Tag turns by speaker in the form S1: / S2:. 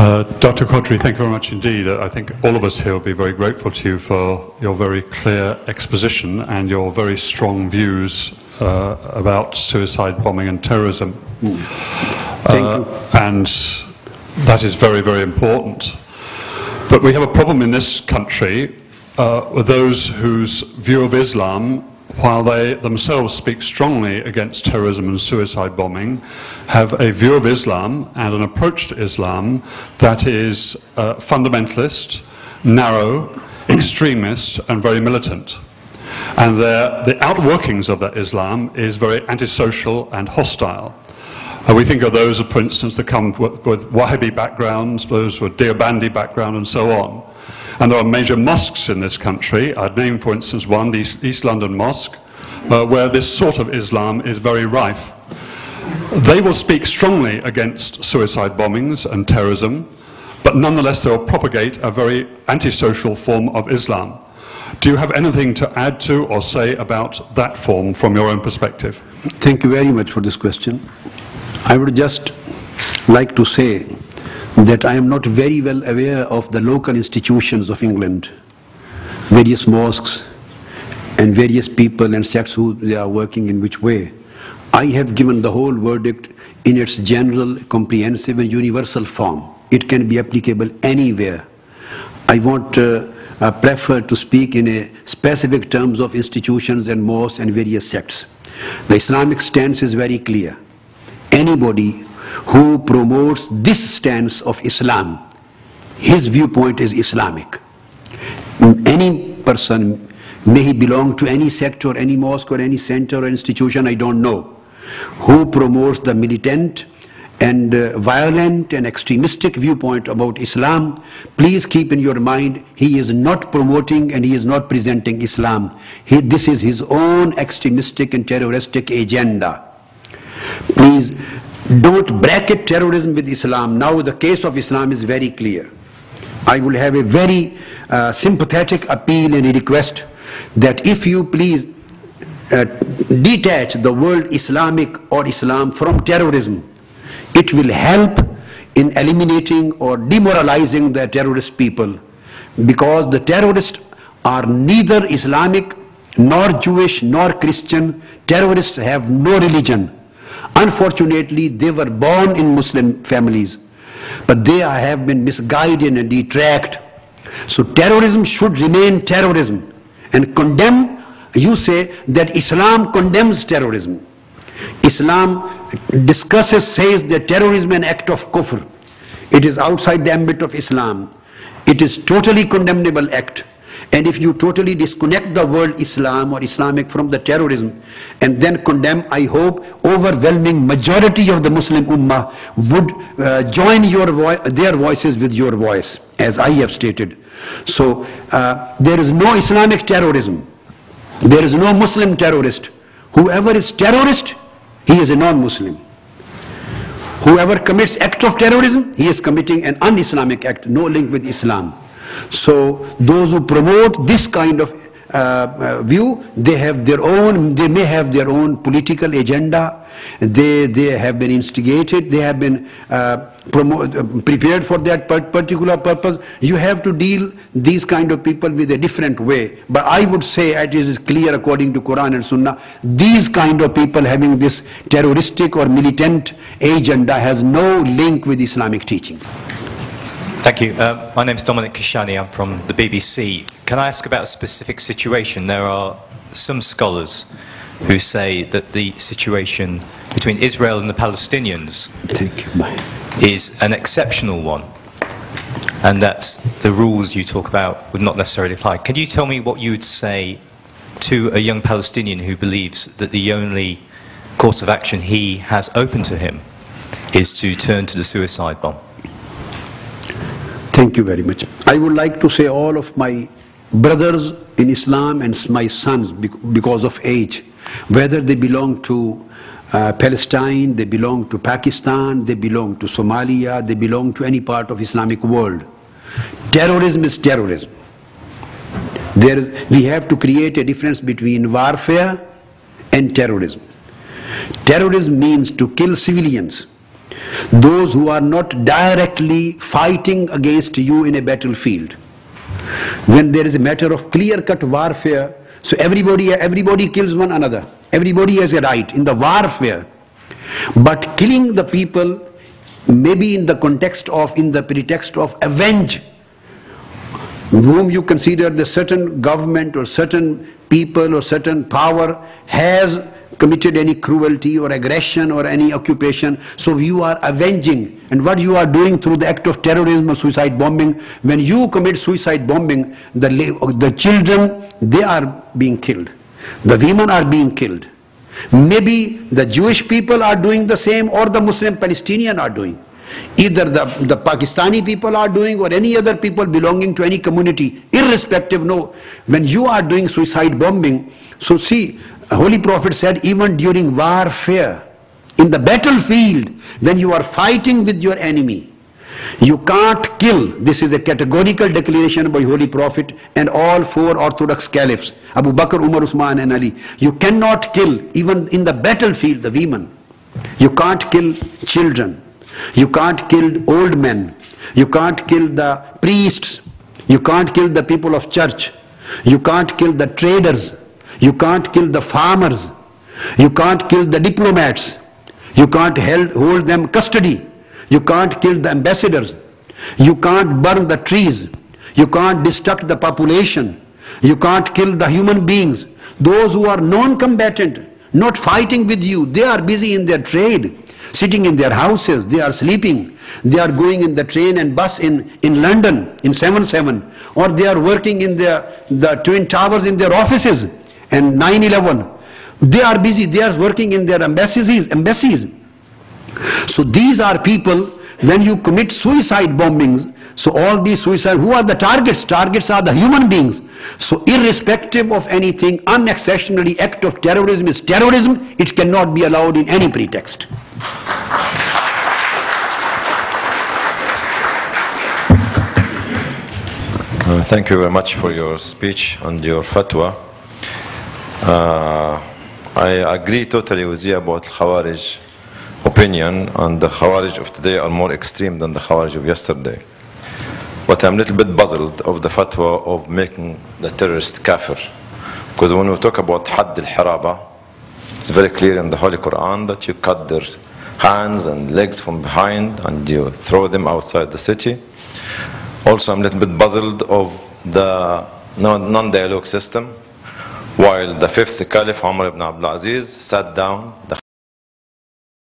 S1: Dr. Quadri, thank you very much indeed. I think all of us here will be very grateful to you for your very clear exposition and your very strong views about suicide bombing and terrorism.
S2: Thank you.
S1: And that is very, very important. But we have a problem in this country with those whose view of Islam, while they themselves speak strongly against terrorism and suicide bombing, have a view of Islam and an approach to Islam that is fundamentalist, narrow, extremist, and very militant. And the outworkings of that Islam is very antisocial and hostile. We think of those, for instance, that come with Wahhabi backgrounds, those with Deobandi background, and so on. And there are major mosques in this country. I'd name, for instance, one, the East London Mosque, where this sort of Islam is very rife. They will speak strongly against suicide bombings and terrorism, but nonetheless they will propagate a very antisocial form of Islam. Do you have anything to add to or say about that form from your own perspective?
S2: Thank you very much for this question. I would just like to say that I am not very well aware of the local institutions of England, various mosques and various people and sects who they are working in which way. I have given the whole verdict in its general, comprehensive and universal form. It can be applicable anywhere. I won't prefer to speak in a specific terms of institutions and mosques and various sects. The Islamic stance is very clear. Anybody who promotes this stance of Islam, his viewpoint is Islamic. Any person, may he belong to any sect or any mosque or any center or institution, I don't know, who promotes the militant and violent and extremistic viewpoint about Islam, please keep in your mind, he is not promoting and he is not presenting Islam. This is his own extremistic and terroristic agenda. Please don't bracket terrorism with Islam. Now the case of Islam is very clear. I will have a very sympathetic appeal and a request that if you please detach the word Islamic or Islam from terrorism, it will help in eliminating or demoralizing the terrorist people, because the terrorists are neither Islamic nor Jewish nor Christian. Terrorists have no religion. Unfortunately, they were born in Muslim families, but they have been misguided and detracked. So terrorism should remain terrorism and condemn. You say that Islam condemns terrorism. Islam says that terrorism is an act of kufr. It is outside the ambit of Islam. It is totally condemnable act. And if you totally disconnect the word Islam or Islamic from the terrorism and then condemn, I hope overwhelming majority of the Muslim Ummah would join their voices with your voice, as I have stated. So there is no Islamic terrorism. There is no Muslim terrorist. Whoever is terrorist, he is a non-Muslim. Whoever commits act of terrorism, he is committing an un-Islamic act, no link with Islam. So those who promote this kind of view, they may have their own political agenda. They have been instigated. They have been prepared for that particular purpose. You have to deal these kind of people with a different way. But I would say, it is clear according to Quran and Sunnah, these kind of people having this terroristic or militant agenda has no link with Islamic teaching.
S3: Thank you. My name is Dominic Kashani. I'm from the BBC. Can I ask about a specific situation? There are some scholars who say that the situation between Israel and the Palestinians is an exceptional one, and that the rules you talk about would not necessarily apply. Can you tell me what you would say to a young Palestinian who believes that the only course of action he has open to him is to turn to the suicide bomb?
S2: Thank you very much. I would like to say all of my brothers in Islam and my sons, because of age, whether they belong to Palestine, they belong to Pakistan, they belong to Somalia, they belong to any part of Islamic world. Terrorism is terrorism. We have to create a difference between warfare and terrorism. Terrorism means to kill civilians. those who are not directly fighting against you in a battlefield. When there is a matter of clear-cut warfare, so everybody kills one another. Everybody has a right in the warfare. But killing the people, maybe in the pretext of avenge, whom you consider the certain government or certain people or certain power has committed any cruelty or aggression or any occupation, so you are avenging. And what you are doing through the act of terrorism or suicide bombing, when you commit suicide bombing, the children, they are being killed. The women are being killed. Maybe the Jewish people are doing the same, or the Muslim Palestinian are doing. Either the Pakistani people are doing, or any other people belonging to any community, irrespective. No, when you are doing suicide bombing, so see, Holy Prophet said, even during warfare, in the battlefield, when you are fighting with your enemy, you can't kill. This is a categorical declaration by Holy Prophet and all four orthodox caliphs, Abu Bakr, Umar, Usman and Ali. You cannot kill, even in the battlefield, the women. You can't kill children. You can't kill old men. You can't kill the priests. You can't kill the people of church. You can't kill the traders. You can't kill the farmers. You can't kill the diplomats. You can't hold them custody. You can't kill the ambassadors. You can't burn the trees. You can't destruct the population. You can't kill the human beings. Those who are non-combatant, not fighting with you, they are busy in their trade, sitting in their houses, they are sleeping, they are going in the train and bus in London in 7/7, or they are working in the Twin Towers in their offices, and 9/11. They are busy, they are working in their embassies. So these are people, when you commit suicide bombings, so all these suicide, who are the targets? Targets are the human beings. So irrespective of anything, unexceptionally act of terrorism is terrorism. It cannot be allowed in any pretext.
S4: Thank you very much for your speech and your fatwa. I agree totally with you about Khawarij opinion, and the Khawarij of today are more extreme than the Khawarij of yesterday. But I'm a little bit puzzled of the fatwa of making the terrorist kafir. Because when we talk about Hadd al-Haraba, it's very clear in the Holy Quran that you cut their hands and legs from behind and you throw them outside the city. Also, I'm a little bit puzzled of the non-dialogue system. While the fifth Caliph, Umar ibn Abdul Aziz, sat down, the